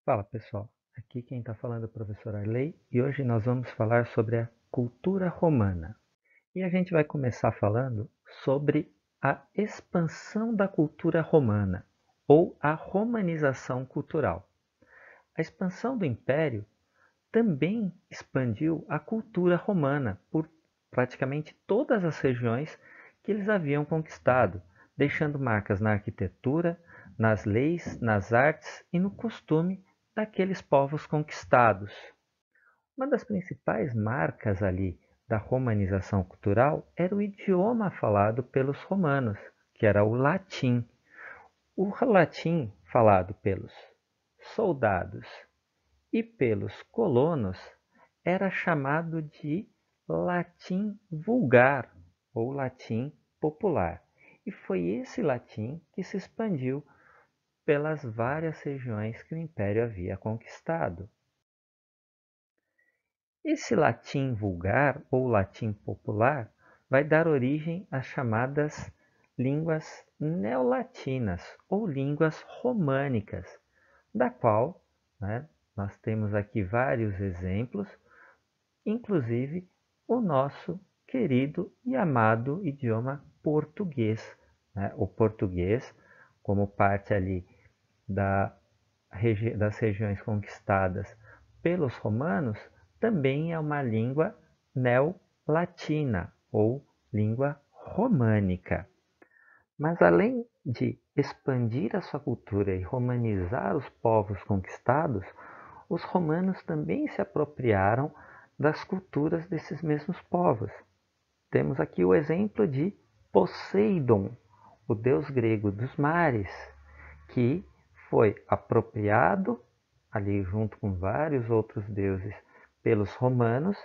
Fala pessoal, aqui quem está falando é o professor Arley e hoje nós vamos falar sobre a cultura romana. E a gente vai começar falando sobre a expansão da cultura romana ou a romanização cultural. A expansão do império também expandiu a cultura romana por praticamente todas as regiões que eles haviam conquistado, deixando marcas na arquitetura, nas leis, nas artes e no costume daqueles povos conquistados. Uma das principais marcas ali da romanização cultural era o idioma falado pelos romanos, que era o latim. O latim falado pelos soldados e pelos colonos era chamado de latim vulgar ou latim popular. E foi esse latim que se expandiu pelas várias regiões que o Império havia conquistado. Esse latim vulgar ou latim popular vai dar origem às chamadas línguas neolatinas ou línguas românicas, da qual, né, nós temos aqui vários exemplos, inclusive o nosso querido e amado idioma português. Né? O português, como parte ali das regiões conquistadas pelos romanos, também é uma língua neolatina ou língua românica. Mas além de expandir a sua cultura e romanizar os povos conquistados, os romanos também se apropriaram das culturas desses mesmos povos. Temos aqui o exemplo de Poseidon, o deus grego dos mares, que foi apropriado ali junto com vários outros deuses pelos romanos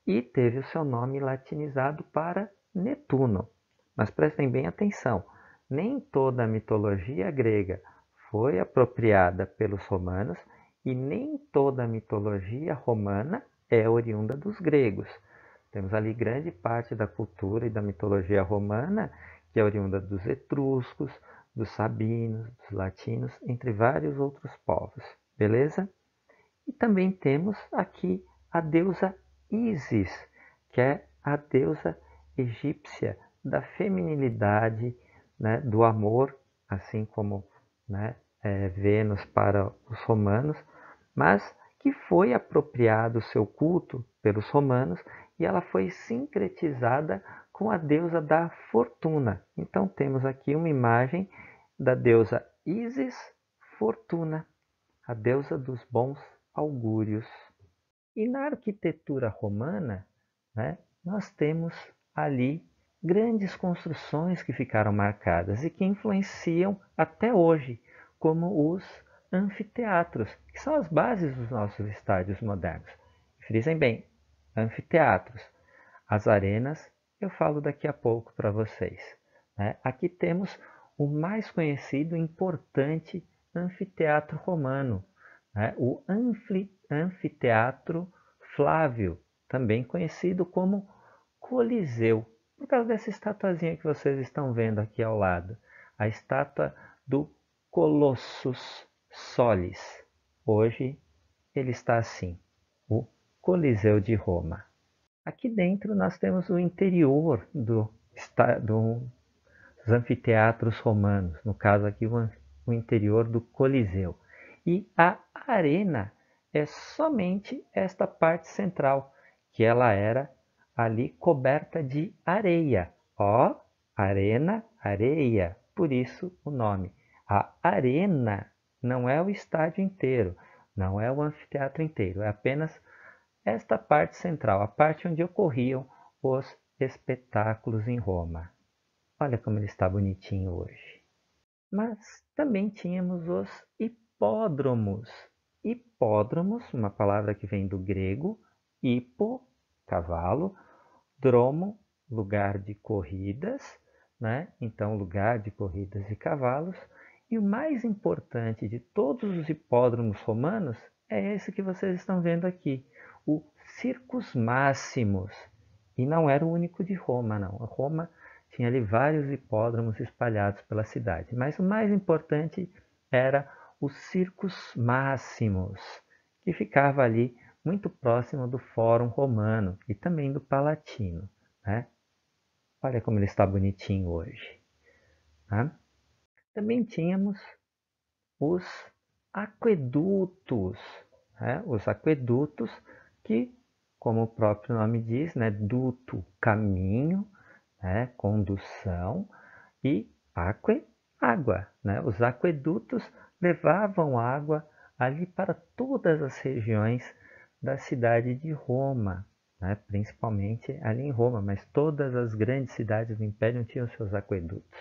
e teve o seu nome latinizado para Netuno. Mas prestem bem atenção, nem toda a mitologia grega foi apropriada pelos romanos e nem toda a mitologia romana é oriunda dos gregos. Temos ali grande parte da cultura e da mitologia romana que é oriunda dos etruscos, dos sabinos, dos latinos, entre vários outros povos. Beleza? E também temos aqui a deusa Ísis, que é a deusa egípcia da feminilidade, né, do amor, assim como, né, Vênus para os romanos, mas que foi apropriado o seu culto pelos romanos e ela foi sincretizada com a deusa da fortuna. Então temos aqui uma imagem da deusa Ísis Fortuna, a deusa dos bons augúrios. E na arquitetura romana, né, nós temos ali grandes construções que ficaram marcadas e que influenciam até hoje, como os anfiteatros, que são as bases dos nossos estádios modernos. Frisem bem, anfiteatros. As arenas, eu falo daqui a pouco para vocês. Né? Aqui temos o mais conhecido e importante anfiteatro romano, né? O anfiteatro Flávio, também conhecido como Coliseu, por causa dessa estatuazinha que vocês estão vendo aqui ao lado, a estátua do Colossus Solis. Hoje ele está assim, o Coliseu de Roma. Aqui dentro nós temos o interior dos anfiteatros romanos, no caso aqui o interior do Coliseu. E a arena é somente esta parte central, que ela era ali coberta de areia. Ó, arena, areia, por isso o nome. A arena não é o estádio inteiro, não é o anfiteatro inteiro, é apenas esta parte central, a parte onde ocorriam os espetáculos em Roma. Olha como ele está bonitinho hoje. Mas também tínhamos os hipódromos. Hipódromos, uma palavra que vem do grego, hipo, cavalo, dromo, lugar de corridas, né? Então lugar de corridas de cavalos. E o mais importante de todos os hipódromos romanos é esse que vocês estão vendo aqui, o Circus Maximus. E não era o único de Roma, não. Roma tinha ali vários hipódromos espalhados pela cidade, mas o mais importante era os Circus Máximos, que ficava ali muito próximo do Fórum Romano e também do Palatino, né? Olha como ele está bonitinho hoje. Tá? Também tínhamos os aquedutos, né? Os aquedutos que, como o próprio nome diz, né? Duto, caminho, né? Condução, e água, né? Os aquedutos levavam água ali para todas as regiões da cidade de Roma, né? Principalmente ali em Roma, mas todas as grandes cidades do Império tinham seus aquedutos,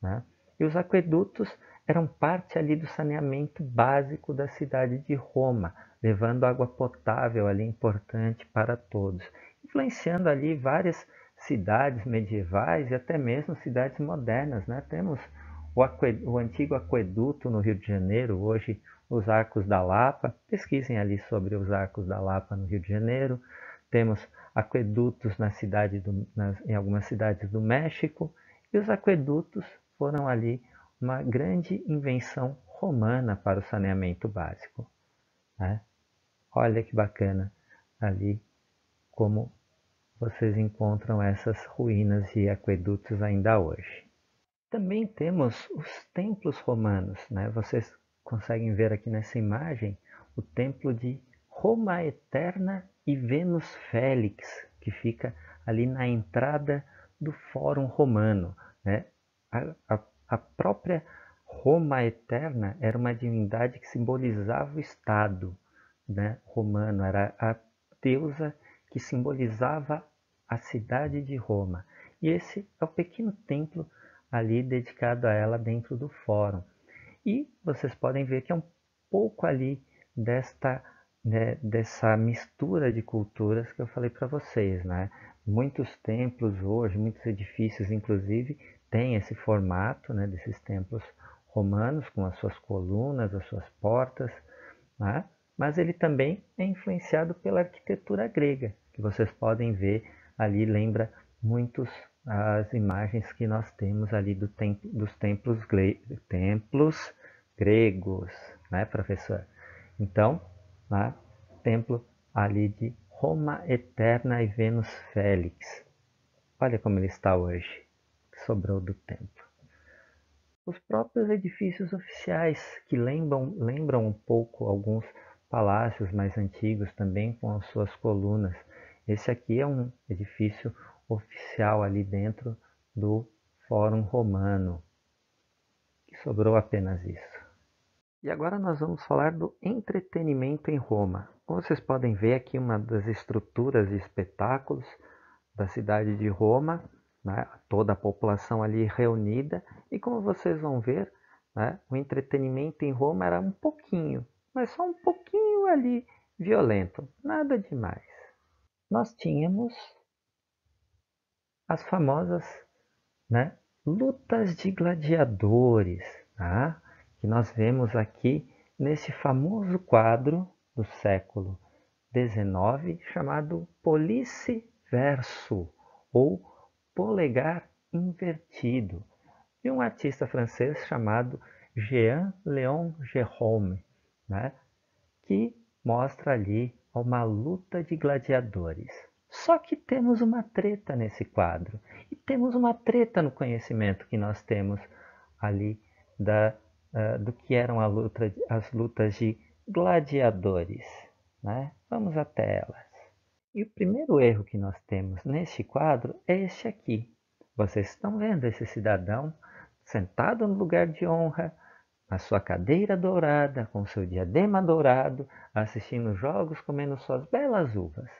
né? E os aquedutos eram parte ali do saneamento básico da cidade de Roma, levando água potável ali importante para todos, influenciando ali várias cidades medievais e até mesmo cidades modernas, né? Temos o antigo aqueduto no Rio de Janeiro, hoje os Arcos da Lapa. Pesquisem ali sobre os Arcos da Lapa no Rio de Janeiro. Temos aquedutos em algumas cidades do México, e os aquedutos foram ali uma grande invenção romana para o saneamento básico, né? Olha que bacana ali como vocês encontram essas ruínas de aquedutos ainda hoje. Também temos os templos romanos, né? Vocês conseguem ver aqui nessa imagem o templo de Roma Eterna e Venus Félix, que fica ali na entrada do Fórum Romano, né? A própria Roma Eterna era uma divindade que simbolizava o Estado, né, romano, era a deusa que simbolizava a cidade de Roma. E esse é o pequeno templo ali dedicado a ela dentro do fórum. E vocês podem ver que é um pouco ali dessa mistura de culturas que eu falei para vocês, né? Muitos templos hoje, muitos edifícios inclusive, têm esse formato, né, desses templos romanos com as suas colunas, as suas portas, né? Mas ele também é influenciado pela arquitetura grega, que vocês podem ver ali, lembra muitos as imagens que nós temos ali dos templos gregos, né, professor? Então, né, templo ali de Roma Eterna e Venus Félix. Olha como ele está hoje, que sobrou do templo. Os próprios edifícios oficiais, que lembram um pouco alguns palácios mais antigos também com as suas colunas. Esse aqui é um edifício oficial ali dentro do Fórum Romano, que sobrou apenas isso. E agora nós vamos falar do entretenimento em Roma. Como vocês podem ver aqui, uma das estruturas de espetáculos da cidade de Roma, né? Toda a população ali reunida, e como vocês vão ver, né? O entretenimento em Roma era um pouquinho, mas só um pouquinho ali violento, nada demais. Nós tínhamos as famosas, né, lutas de gladiadores, tá? Que nós vemos aqui nesse famoso quadro do século XIX chamado Polícia Verso, ou Polegar Invertido, de um artista francês chamado Jean-Léon Gérôme, né? Que mostra ali uma luta de gladiadores. Só que temos uma treta nesse quadro, e temos uma treta no conhecimento que nós temos ali do que eram as lutas de gladiadores, né? Vamos até elas. E o primeiro erro que nós temos neste quadro é este aqui. Vocês estão vendo esse cidadão sentado no lugar de honra, na sua cadeira dourada, com seu diadema dourado, assistindo jogos, comendo suas belas uvas.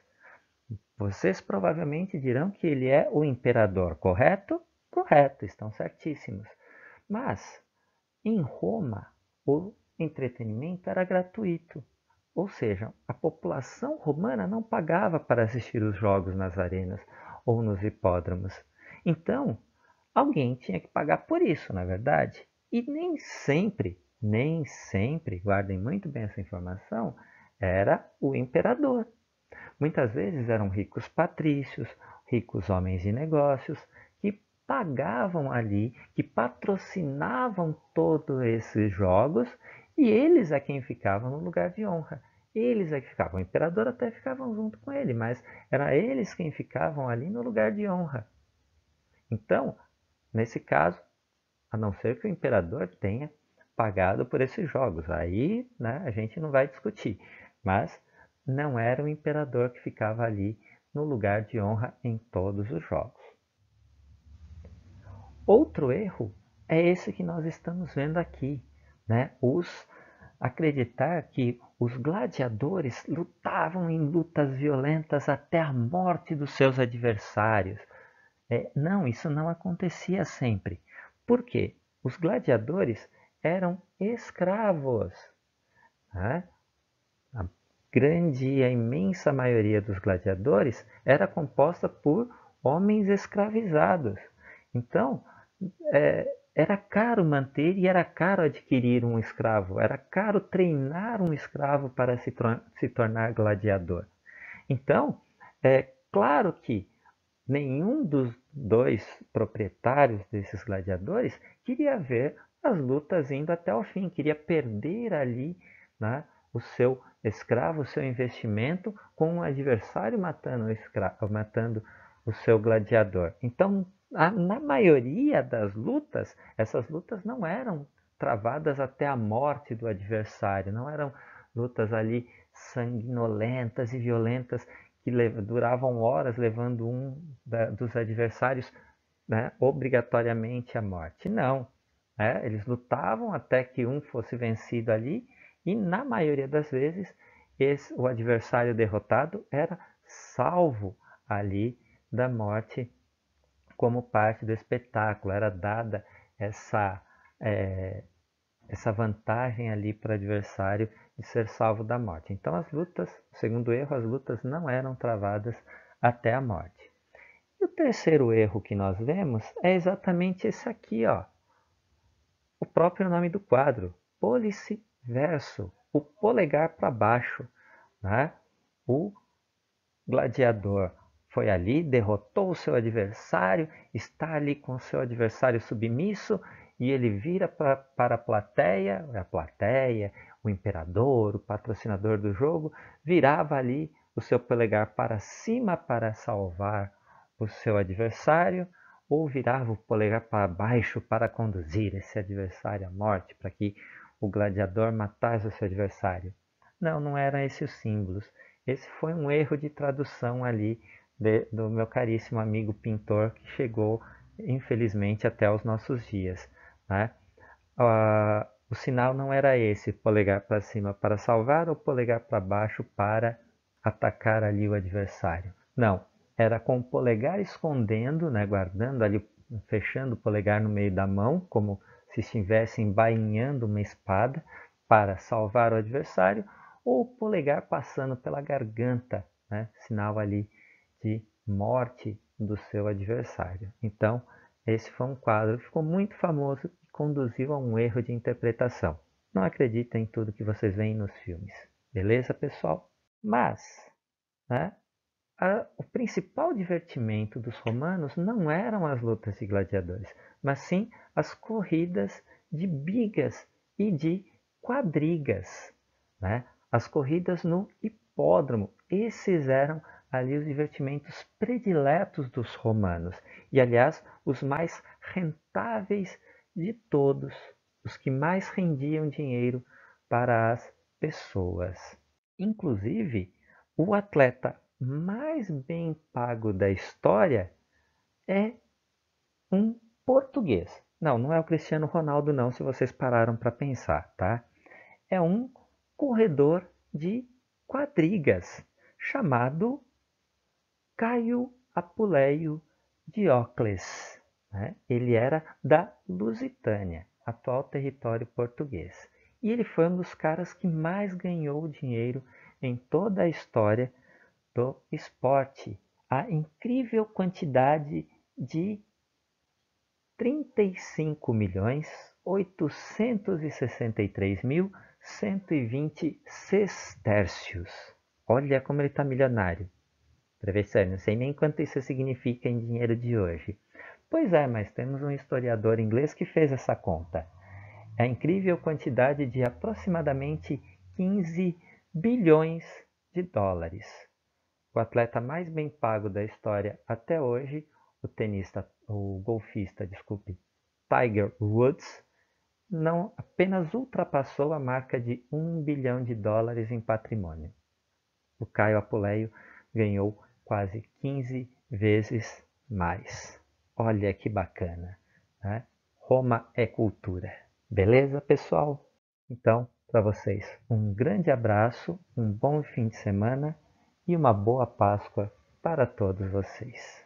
Vocês provavelmente dirão que ele é o imperador, correto? Correto, estão certíssimos. Mas, em Roma, o entretenimento era gratuito. Ou seja, a população romana não pagava para assistir os jogos nas arenas ou nos hipódromos. Então, alguém tinha que pagar por isso, na verdade. E nem sempre, guardem muito bem essa informação, era o imperador. Muitas vezes eram ricos patrícios, ricos homens de negócios, que pagavam ali, que patrocinavam todos esses jogos, E eles é quem ficavam no lugar de honra. Eles é que ficavam. O imperador até ficavam junto com ele, mas era eles quem ficavam ali no lugar de honra. Então, nesse caso, a não ser que o imperador tenha pagado por esses jogos, aí, né, a gente não vai discutir. Mas não era o imperador que ficava ali no lugar de honra em todos os jogos. Outro erro é esse que nós estamos vendo aqui, né? Acreditar que os gladiadores lutavam em lutas violentas até a morte dos seus adversários. Não, isso não acontecia sempre. Por quê? Os gladiadores eram escravos. Né? A grande e a imensa maioria dos gladiadores era composta por homens escravizados. Então, era caro manter e era caro adquirir um escravo. Era caro treinar um escravo para se tornar gladiador. Então, é claro que nenhum dos dois proprietários desses gladiadores queria ver as lutas indo até o fim, queria perder ali, né, o seu escravo, o seu investimento, com o adversário matando o seu gladiador. Então, na maioria das lutas, essas lutas não eram travadas até a morte do adversário, não eram lutas ali sanguinolentas e violentas que duravam horas, levando dos adversários, né, obrigatoriamente à morte. Não. Eles lutavam até que um fosse vencido ali, e na maioria das vezes o adversário derrotado era salvo ali da morte como parte do espetáculo. Era dada essa vantagem ali para o adversário de ser salvo da morte. Então as lutas, segundo erro, as lutas não eram travadas até a morte. E o terceiro erro que nós vemos é exatamente esse aqui, ó. O próprio nome do quadro, pólice verso, o polegar para baixo, né? O gladiador foi ali, derrotou o seu adversário, está ali com o seu adversário submisso, e ele vira para a plateia, o imperador, o patrocinador do jogo, virava ali o seu polegar para cima para salvar o seu adversário, ou virava o polegar para baixo para conduzir esse adversário à morte, para que o gladiador matasse o seu adversário. Não, não eram esses os símbolos. Esse foi um erro de tradução ali do meu caríssimo amigo pintor, que chegou, infelizmente, até os nossos dias. Né? O sinal não era esse, polegar para cima para salvar ou polegar para baixo para atacar ali o adversário. Não, era com o polegar escondendo, né, guardando ali, fechando o polegar no meio da mão, como se estivesse embainhando uma espada para salvar o adversário, ou o polegar passando pela garganta, né, sinal ali de morte do seu adversário. Então, esse foi um quadro que ficou muito famoso e conduziu a um erro de interpretação. Não acreditem em tudo que vocês veem nos filmes. Beleza, pessoal? Mas, né, o principal divertimento dos romanos não eram as lutas de gladiadores, mas sim as corridas de bigas e de quadrigas, né? As corridas no hipódromo. Esses eram ali os divertimentos prediletos dos romanos e, aliás, os mais rentáveis de todos, os que mais rendiam dinheiro para as pessoas. Inclusive, o atleta mais bem pago da história é um português. Não, não é o Cristiano Ronaldo não, se vocês pararam para pensar, tá? É um corredor de quadrigas chamado Caio Apuleio Diocles. Né? Ele era da Lusitânia, atual território português. E ele foi um dos caras que mais ganhou dinheiro em toda a história do esporte. A incrível quantidade de 35.863.120 sestércios. Olha como ele está milionário. Para ver sério, não sei nem quanto isso significa em dinheiro de hoje. Pois é, mas temos um historiador inglês que fez essa conta. é a incrível quantidade de aproximadamente 15 bilhões de dólares. O atleta mais bem pago da história até hoje, o golfista, Tiger Woods, não apenas ultrapassou a marca de 1 bilhão de dólares em patrimônio. O Caio Apuleio ganhou quase 15 vezes mais. Olha que bacana, né? Roma é cultura. Beleza, pessoal? Então, para vocês, um grande abraço, um bom fim de semana e uma boa Páscoa para todos vocês.